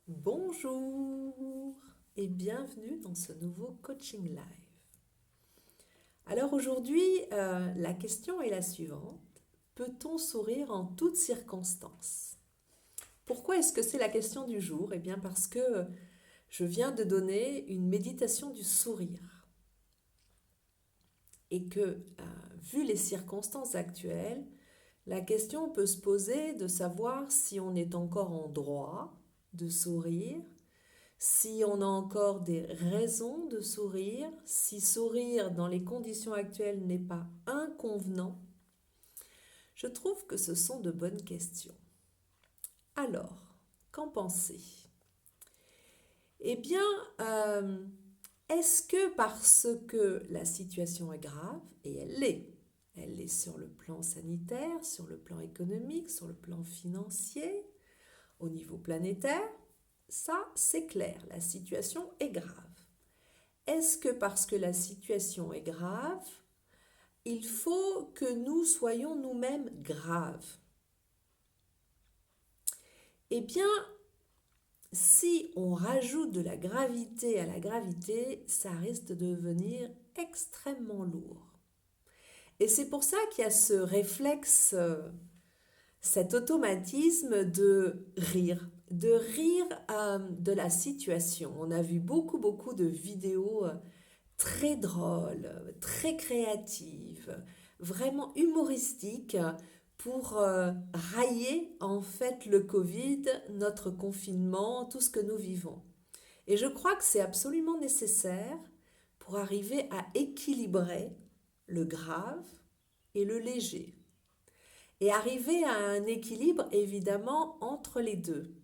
Bonjour et bienvenue dans ce nouveau coaching live. Alors aujourd'hui, la question est la suivante. Peut-on sourire en toutes circonstances? Pourquoi est-ce que c'est la question du jour? Eh bien parce que je viens de donner une méditation du sourire et que, vu les circonstances actuelles, la question peut se poser de savoir si on est encore en droit de sourire, si on a encore des raisons de sourire, si sourire dans les conditions actuelles n'est pas inconvenant. Je trouve que ce sont de bonnes questions. Alors, qu'en pensez? Eh bien, est-ce que parce que la situation est grave, et elle l'est sur le plan sanitaire, sur le plan économique, sur le plan financier, au niveau planétaire, ça c'est clair, la situation est grave. Est-ce que parce que la situation est grave, il faut que nous soyons nous-mêmes graves? Eh bien, si on rajoute de la gravité à la gravité, ça risque de devenir extrêmement lourd. Et c'est pour ça qu'il y a ce réflexe, cet automatisme de rire de la situation. On a vu beaucoup de vidéos très drôles, très créatives, vraiment humoristiques pour railler en fait le Covid, notre confinement, tout ce que nous vivons. Et je crois que c'est absolument nécessaire pour arriver à équilibrer le grave et le léger. Et arriver à un équilibre évidemment entre les deux.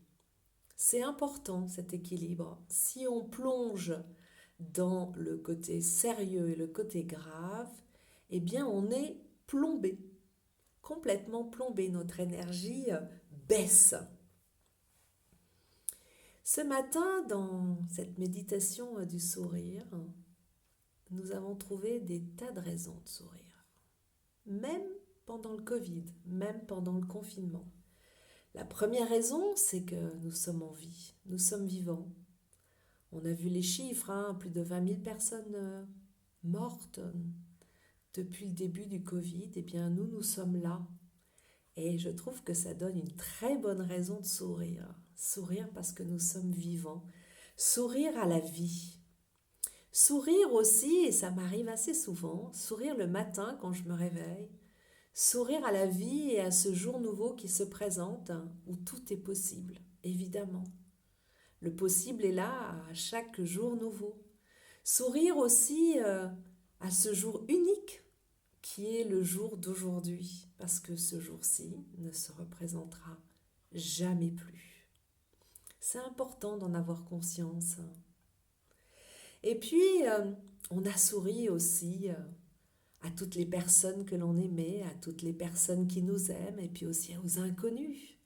C'est important cet équilibre. Si on plonge dans le côté sérieux et le côté grave, eh bien on est plombé, complètement plombé. Notre énergie baisse. Ce matin, dans cette méditation du sourire, nous avons trouvé des tas de raisons de sourire. Même pendant le Covid, même pendant le confinement. La première raison, c'est que nous sommes en vie, nous sommes vivants. On a vu les chiffres, hein, plus de 20 000 personnes mortes depuis le début du Covid. Eh bien, nous sommes là. Et je trouve que ça donne une très bonne raison de sourire. Sourire parce que nous sommes vivants. Sourire à la vie. Sourire aussi, et ça m'arrive assez souvent, sourire le matin quand je me réveille. Sourire à la vie et à ce jour nouveau qui se présente, où tout est possible, évidemment. Le possible est là à chaque jour nouveau. Sourire aussi à ce jour unique qui est le jour d'aujourd'hui, parce que ce jour-ci ne se représentera jamais plus. C'est important d'en avoir conscience. Et puis, on a souri aussi à toutes les personnes que l'on aimait, à toutes les personnes qui nous aiment, et puis aussi aux inconnus.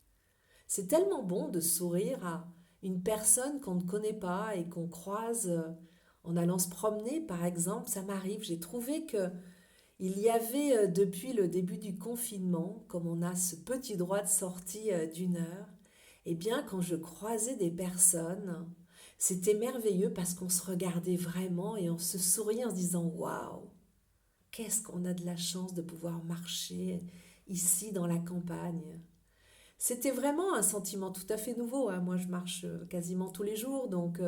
C'est tellement bon de sourire à une personne qu'on ne connaît pas et qu'on croise en allant se promener, par exemple. Ça m'arrive, j'ai trouvé que il y avait depuis le début du confinement, comme on a ce petit droit de sortie d'une heure, eh bien quand je croisais des personnes, c'était merveilleux parce qu'on se regardait vraiment et on se souriait en se disant waouh, qu'est-ce qu'on a de la chance de pouvoir marcher ici dans la campagne. C'était vraiment un sentiment tout à fait nouveau, hein. Moi, je marche quasiment tous les jours, donc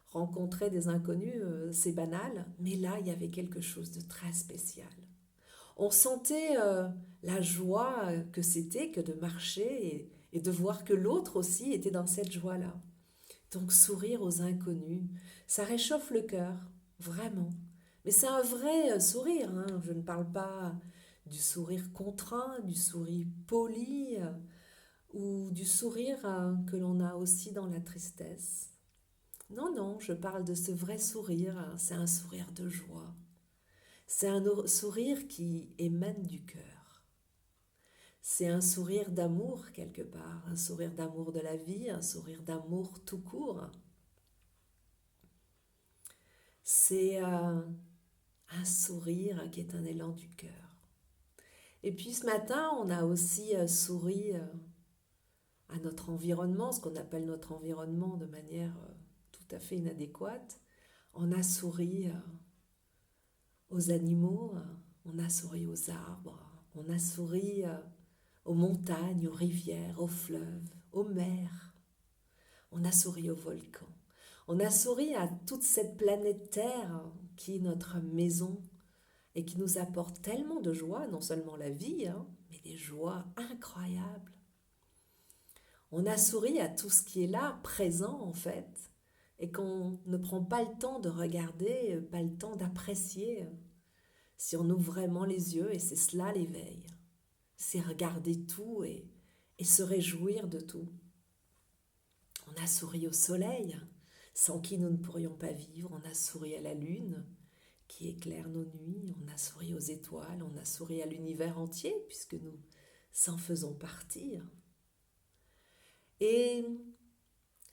rencontrer des inconnus, c'est banal. Mais là, il y avait quelque chose de très spécial. On sentait la joie que c'était que de marcher et de voir que l'autre aussi était dans cette joie-là. Donc sourire aux inconnus, ça réchauffe le cœur, vraiment. Mais c'est un vrai sourire, hein. Je ne parle pas du sourire contraint, du sourire poli ou du sourire que l'on a aussi dans la tristesse. Non, non, je parle de ce vrai sourire, hein. C'est un sourire de joie. C'est un sourire qui émane du cœur. C'est un sourire d'amour quelque part, un sourire d'amour de la vie, un sourire d'amour tout court. C'est un sourire qui est un élan du cœur. Et puis ce matin, on a aussi souri à notre environnement, ce qu'on appelle notre environnement de manière tout à fait inadéquate. On a souri aux animaux, on a souri aux arbres, on a souri aux montagnes, aux rivières, aux fleuves, aux mers. On a souri aux volcans. On a souri à toute cette planète Terre qui est notre maison et qui nous apporte tellement de joie, non seulement la vie, mais des joies incroyables. On a souri à tout ce qui est là, présent en fait, et qu'on ne prend pas le temps de regarder, pas le temps d'apprécier. Si on ouvre vraiment les yeux, et c'est cela l'éveil, c'est regarder tout et se réjouir de tout. On a souri au soleil, sans qui nous ne pourrions pas vivre. On a souri à la lune, qui éclaire nos nuits. On a souri aux étoiles, on a souri à l'univers entier, puisque nous en faisons partie. Et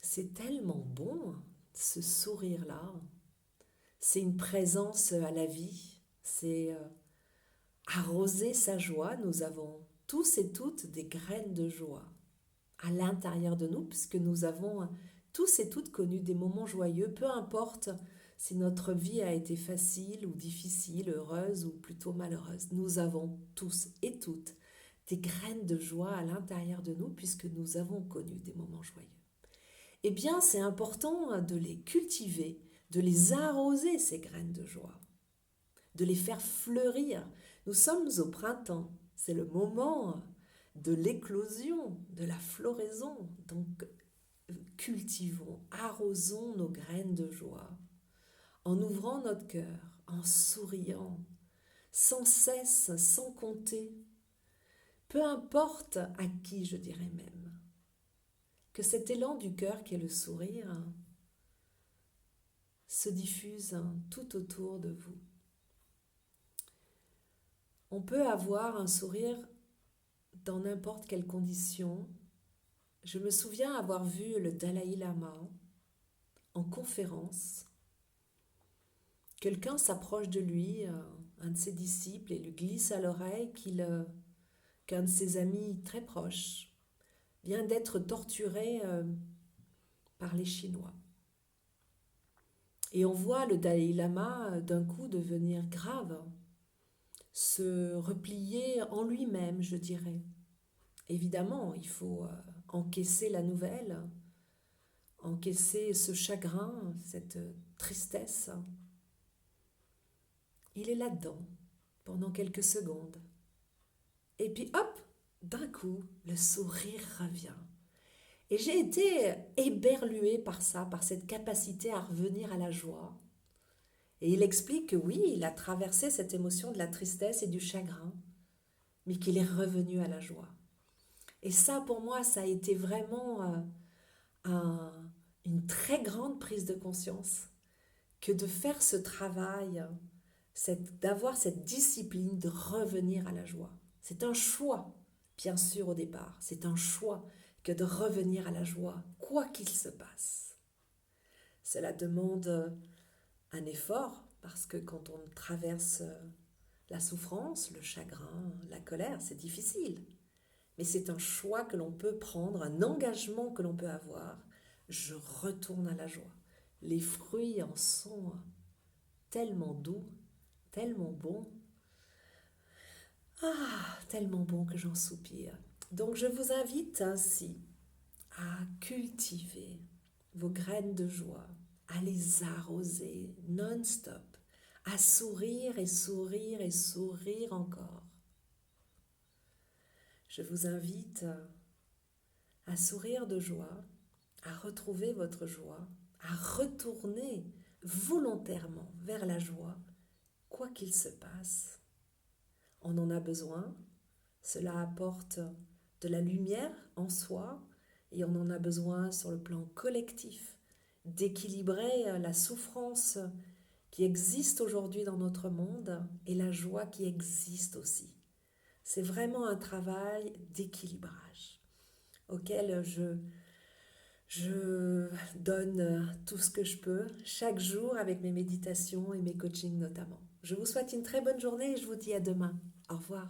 c'est tellement bon, ce sourire-là. C'est une présence à la vie, c'est arroser sa joie. Nous avons tous et toutes des graines de joie à l'intérieur de nous, puisque nous avons tous et toutes connu des moments joyeux, peu importe si notre vie a été facile ou difficile, heureuse ou plutôt malheureuse. Nous avons tous et toutes des graines de joie à l'intérieur de nous, puisque nous avons connu des moments joyeux. Eh bien, c'est important de les cultiver, de les arroser, ces graines de joie, de les faire fleurir. Nous sommes au printemps, c'est le moment de l'éclosion, de la floraison. Donc, cultivons, arrosons nos graines de joie en ouvrant notre cœur, en souriant, sans cesse, sans compter. Peu importe à qui, je dirais même, que cet élan du cœur qui est le sourire se diffuse tout autour de vous. On peut avoir un sourire dans n'importe quelle condition. Je me souviens avoir vu le Dalai Lama en conférence. Quelqu'un s'approche de lui, un de ses disciples, et lui glisse à l'oreille qu'un de ses amis très proches vient d'être torturé par les Chinois. Et on voit le Dalai Lama d'un coup devenir grave, se replier en lui-même, je dirais. Évidemment, il faut encaisser la nouvelle, encaisser ce chagrin, cette tristesse. Il est là-dedans pendant quelques secondes. Et puis hop, d'un coup, le sourire revient. Et j'ai été éberluée par ça, par cette capacité à revenir à la joie. Et il explique que oui, il a traversé cette émotion de la tristesse et du chagrin, mais qu'il est revenu à la joie. Et ça, pour moi, ça a été vraiment une très grande prise de conscience que de faire ce travail, d'avoir cette discipline de revenir à la joie. C'est un choix, bien sûr, au départ. C'est un choix que de revenir à la joie, quoi qu'il se passe. Cela demande un effort, parce que quand on traverse la souffrance, le chagrin, la colère, c'est difficile. Mais c'est un choix que l'on peut prendre, un engagement que l'on peut avoir. Je retourne à la joie. Les fruits en sont tellement doux, tellement bons. Tellement bons que j'en soupire. Donc je vous invite ainsi à cultiver vos graines de joie, à les arroser non-stop, à sourire et sourire et sourire encore. Je vous invite à sourire de joie, à retrouver votre joie, à retourner volontairement vers la joie, quoi qu'il se passe. On en a besoin, cela apporte de la lumière en soi et on en a besoin sur le plan collectif, d'équilibrer la souffrance qui existe aujourd'hui dans notre monde et la joie qui existe aussi. C'est vraiment un travail d'équilibrage auquel je donne tout ce que je peux chaque jour avec mes méditations et mes coachings notamment. Je vous souhaite une très bonne journée et je vous dis à demain. Au revoir.